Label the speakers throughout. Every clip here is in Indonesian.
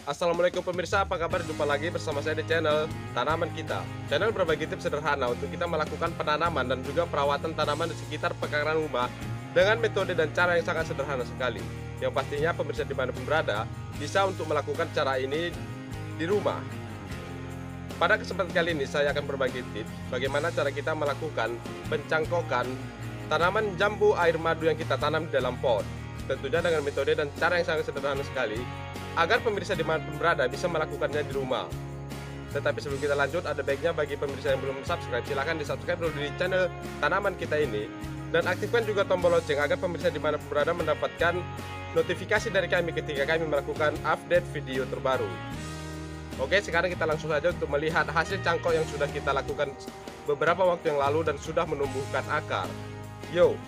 Speaker 1: Assalamualaikum pemirsa, apa kabar? Jumpa lagi bersama saya di channel Tanaman Kita. Channel berbagi tips sederhana untuk kita melakukan penanaman dan juga perawatan tanaman di sekitar pekarangan rumah dengan metode dan cara yang sangat sederhana sekali. Yang pastinya pemirsa dimanapun berada bisa untuk melakukan cara ini di rumah. Pada kesempatan kali ini saya akan berbagi tips bagaimana cara kita melakukan pencangkokan tanaman jambu air madu yang kita tanam di dalam pot. Tentunya dengan metode dan cara yang sangat sederhana sekali, agar pemirsa dimanapun berada bisa melakukannya di rumah. Tetapi sebelum kita lanjut, ada baiknya bagi pemirsa yang belum subscribe, silahkan di subscribe dulu di channel Tanaman Kita ini, dan aktifkan juga tombol lonceng agar pemirsa dimanapun berada mendapatkan notifikasi dari kami ketika kami melakukan update video terbaru. Oke, sekarang kita langsung saja untuk melihat hasil cangkok yang sudah kita lakukan beberapa waktu yang lalu dan sudah menumbuhkan akar. Yo.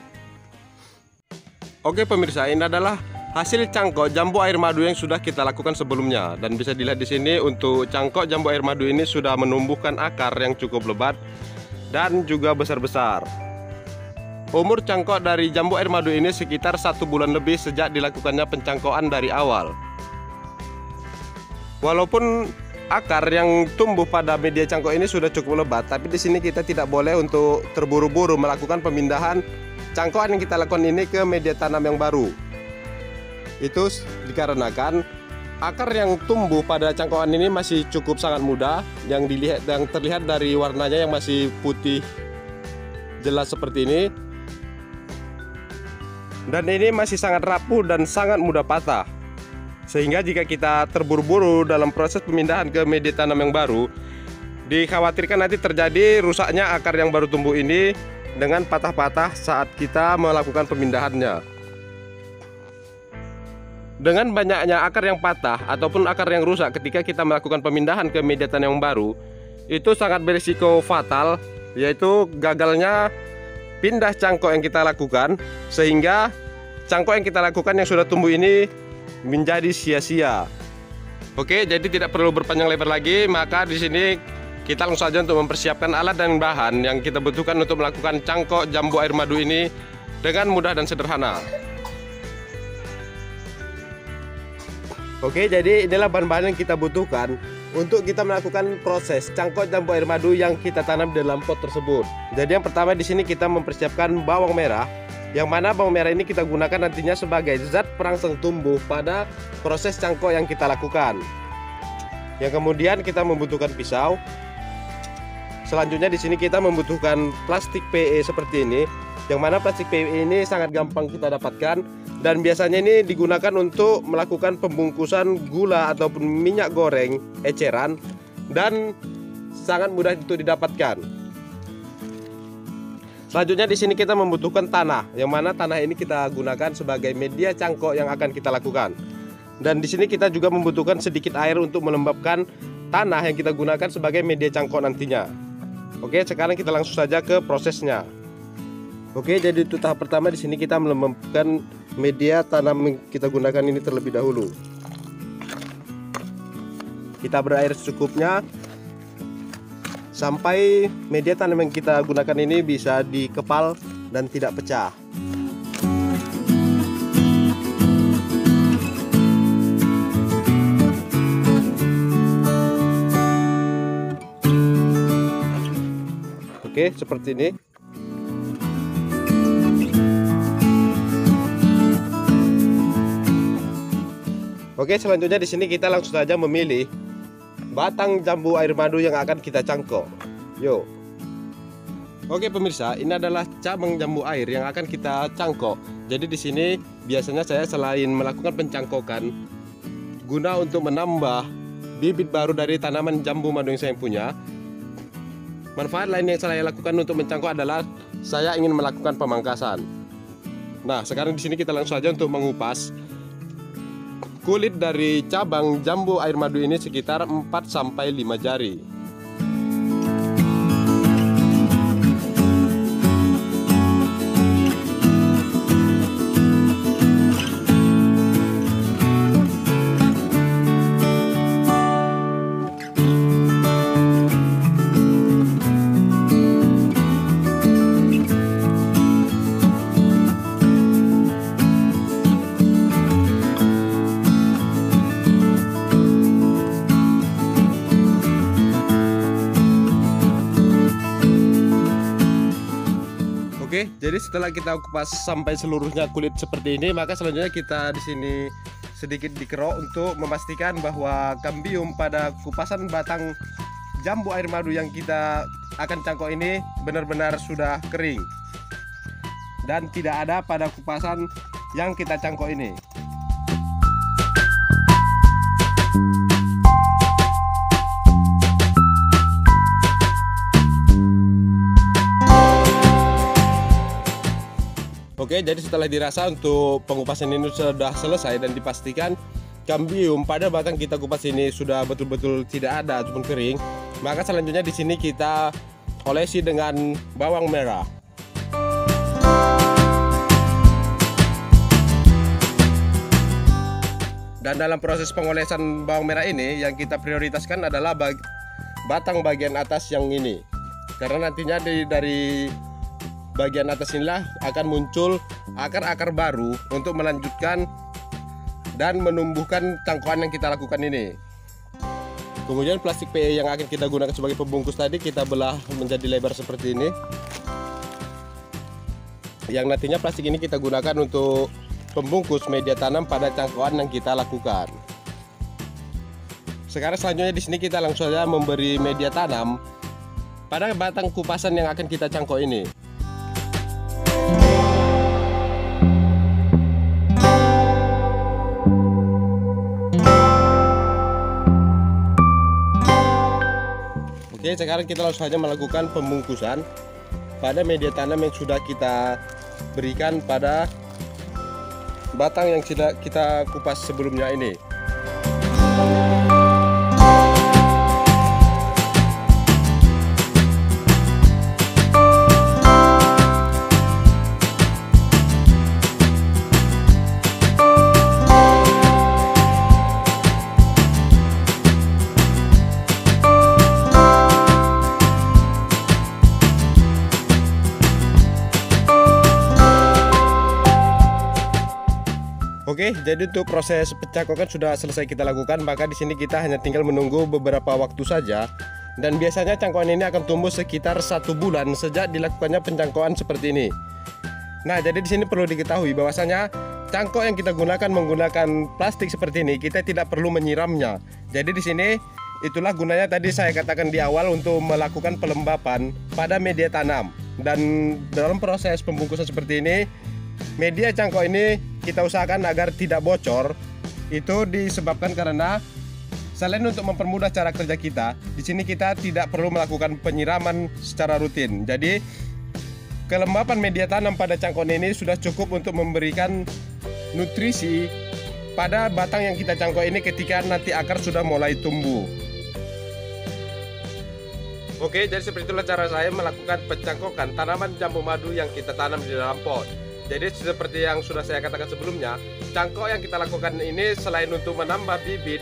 Speaker 1: Oke pemirsa, ini adalah hasil cangkok jambu air madu yang sudah kita lakukan sebelumnya, dan bisa dilihat di sini untuk cangkok jambu air madu ini sudah menumbuhkan akar yang cukup lebat dan juga besar-besar. Umur cangkok dari jambu air madu ini sekitar 1 bulan lebih sejak dilakukannya pencangkokan dari awal. Walaupun akar yang tumbuh pada media cangkok ini sudah cukup lebat, tapi di sini kita tidak boleh untuk terburu-buru melakukan pemindahan cangkokan yang kita lakukan ini ke media tanam yang baru. Itu dikarenakan akar yang tumbuh pada cangkokan ini masih cukup sangat muda, yang terlihat dari warnanya yang masih putih jelas seperti ini, dan ini masih sangat rapuh dan sangat mudah patah. Sehingga jika kita terburu-buru dalam proses pemindahan ke media tanam yang baru, dikhawatirkan nanti terjadi rusaknya akar yang baru tumbuh ini dengan patah-patah saat kita melakukan pemindahannya. Dengan banyaknya akar yang patah ataupun akar yang rusak ketika kita melakukan pemindahan ke media tanam yang baru, itu sangat berisiko fatal, yaitu gagalnya pindah cangkok yang kita lakukan, sehingga cangkok yang kita lakukan yang sudah tumbuh ini menjadi sia-sia. Oke, jadi tidak perlu berpanjang lebar lagi, maka di sini kita langsung saja untuk mempersiapkan alat dan bahan yang kita butuhkan untuk melakukan cangkok jambu air madu ini dengan mudah dan sederhana. Oke, jadi inilah bahan-bahan yang kita butuhkan untuk kita melakukan proses cangkok jambu air madu yang kita tanam di dalam pot tersebut. Jadi yang pertama di sini kita mempersiapkan bawang merah, yang mana bawang merah ini kita gunakan nantinya sebagai zat perangsang tumbuh pada proses cangkok yang kita lakukan. Yang kemudian kita membutuhkan pisau. Selanjutnya di sini kita membutuhkan plastik PE seperti ini, yang mana plastik PE ini sangat gampang kita dapatkan dan biasanya ini digunakan untuk melakukan pembungkusan gula ataupun minyak goreng eceran, dan sangat mudah itu didapatkan. Selanjutnya di sini kita membutuhkan tanah, yang mana tanah ini kita gunakan sebagai media cangkok yang akan kita lakukan. Dan di sini kita juga membutuhkan sedikit air untuk melembabkan tanah yang kita gunakan sebagai media cangkok nantinya. Oke, sekarang kita langsung saja ke prosesnya. Oke, jadi untuk tahap pertama di sini kita melembabkan media tanam yang kita gunakan ini terlebih dahulu. Kita berair secukupnya sampai media tanam yang kita gunakan ini bisa dikepal dan tidak pecah. Oke, seperti ini. Oke, selanjutnya di sini kita langsung saja memilih batang jambu air madu yang akan kita cangkok. Yo. Oke pemirsa, ini adalah cabang jambu air yang akan kita cangkok. Jadi di sini biasanya saya selain melakukan pencangkokan guna untuk menambah bibit baru dari tanaman jambu madu yang saya punya, manfaat lain yang saya lakukan untuk mencangkok adalah saya ingin melakukan pemangkasan. Nah, sekarang di sini kita langsung saja untuk mengupas kulit dari cabang jambu air madu ini sekitar 4-5 jari. Jadi setelah kita kupas sampai seluruhnya kulit seperti ini, maka selanjutnya kita di sini sedikit dikerok untuk memastikan bahwa kambium pada kupasan batang jambu air madu yang kita akan cangkok ini benar-benar sudah kering dan tidak ada pada kupasan yang kita cangkok ini. Oke, jadi setelah dirasa untuk pengupasan ini sudah selesai dan dipastikan kambium pada batang kita kupas ini sudah betul-betul tidak ada ataupun kering, maka selanjutnya di sini kita olesi dengan bawang merah. Dan dalam proses pengolesan bawang merah ini yang kita prioritaskan adalah batang bagian atas yang ini, karena nantinya dari bagian atas inilah akan muncul akar-akar baru untuk melanjutkan dan menumbuhkan cangkokan yang kita lakukan ini. Kemudian plastik PE yang akan kita gunakan sebagai pembungkus tadi kita belah menjadi lebar seperti ini, yang nantinya plastik ini kita gunakan untuk pembungkus media tanam pada cangkokan yang kita lakukan. Sekarang selanjutnya di sini kita langsung saja memberi media tanam pada batang kupasan yang akan kita cangkok ini. Oke, sekarang kita langsung saja melakukan pembungkusan pada media tanam yang sudah kita berikan pada batang yang sudah kita kupas sebelumnya ini. Oke, jadi untuk proses pencangkokan sudah selesai kita lakukan, maka di sini kita hanya tinggal menunggu beberapa waktu saja. Dan biasanya cangkokan ini akan tumbuh sekitar 1 bulan sejak dilakukannya pencangkokan seperti ini. Nah, jadi di sini perlu diketahui bahwasanya cangkok yang kita gunakan menggunakan plastik seperti ini, kita tidak perlu menyiramnya. Jadi di sini itulah gunanya tadi saya katakan di awal untuk melakukan pelembapan pada media tanam. Dan dalam proses pembungkusan seperti ini, media cangkok ini kita usahakan agar tidak bocor. Itu disebabkan karena selain untuk mempermudah cara kerja kita, di sini kita tidak perlu melakukan penyiraman secara rutin. Jadi kelembapan media tanam pada cangkok ini sudah cukup untuk memberikan nutrisi pada batang yang kita cangkok ini ketika nanti akar sudah mulai tumbuh. Oke, jadi seperti itulah cara saya melakukan pencangkokan tanaman jambu madu yang kita tanam di dalam pot. Jadi seperti yang sudah saya katakan sebelumnya, cangkok yang kita lakukan ini selain untuk menambah bibit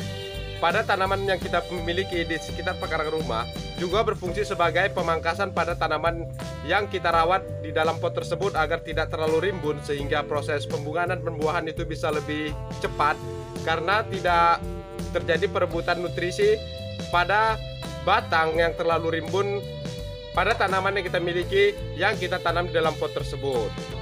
Speaker 1: pada tanaman yang kita miliki di sekitar pekarangan rumah, juga berfungsi sebagai pemangkasan pada tanaman yang kita rawat di dalam pot tersebut agar tidak terlalu rimbun, sehingga proses pembungaan dan pembuahan itu bisa lebih cepat karena tidak terjadi perebutan nutrisi pada batang yang terlalu rimbun pada tanaman yang kita miliki yang kita tanam di dalam pot tersebut.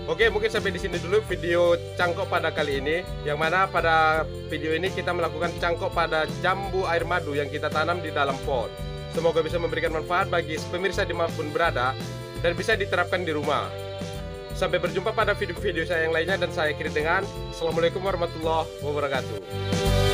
Speaker 1: Oke, mungkin sampai di sini dulu video cangkok pada kali ini, yang mana pada video ini kita melakukan cangkok pada jambu air madu yang kita tanam di dalam pot. Semoga bisa memberikan manfaat bagi pemirsa dimanapun berada dan bisa diterapkan di rumah. Sampai berjumpa pada video-video saya yang lainnya, dan saya akhiri dengan Assalamualaikum warahmatullahi wabarakatuh.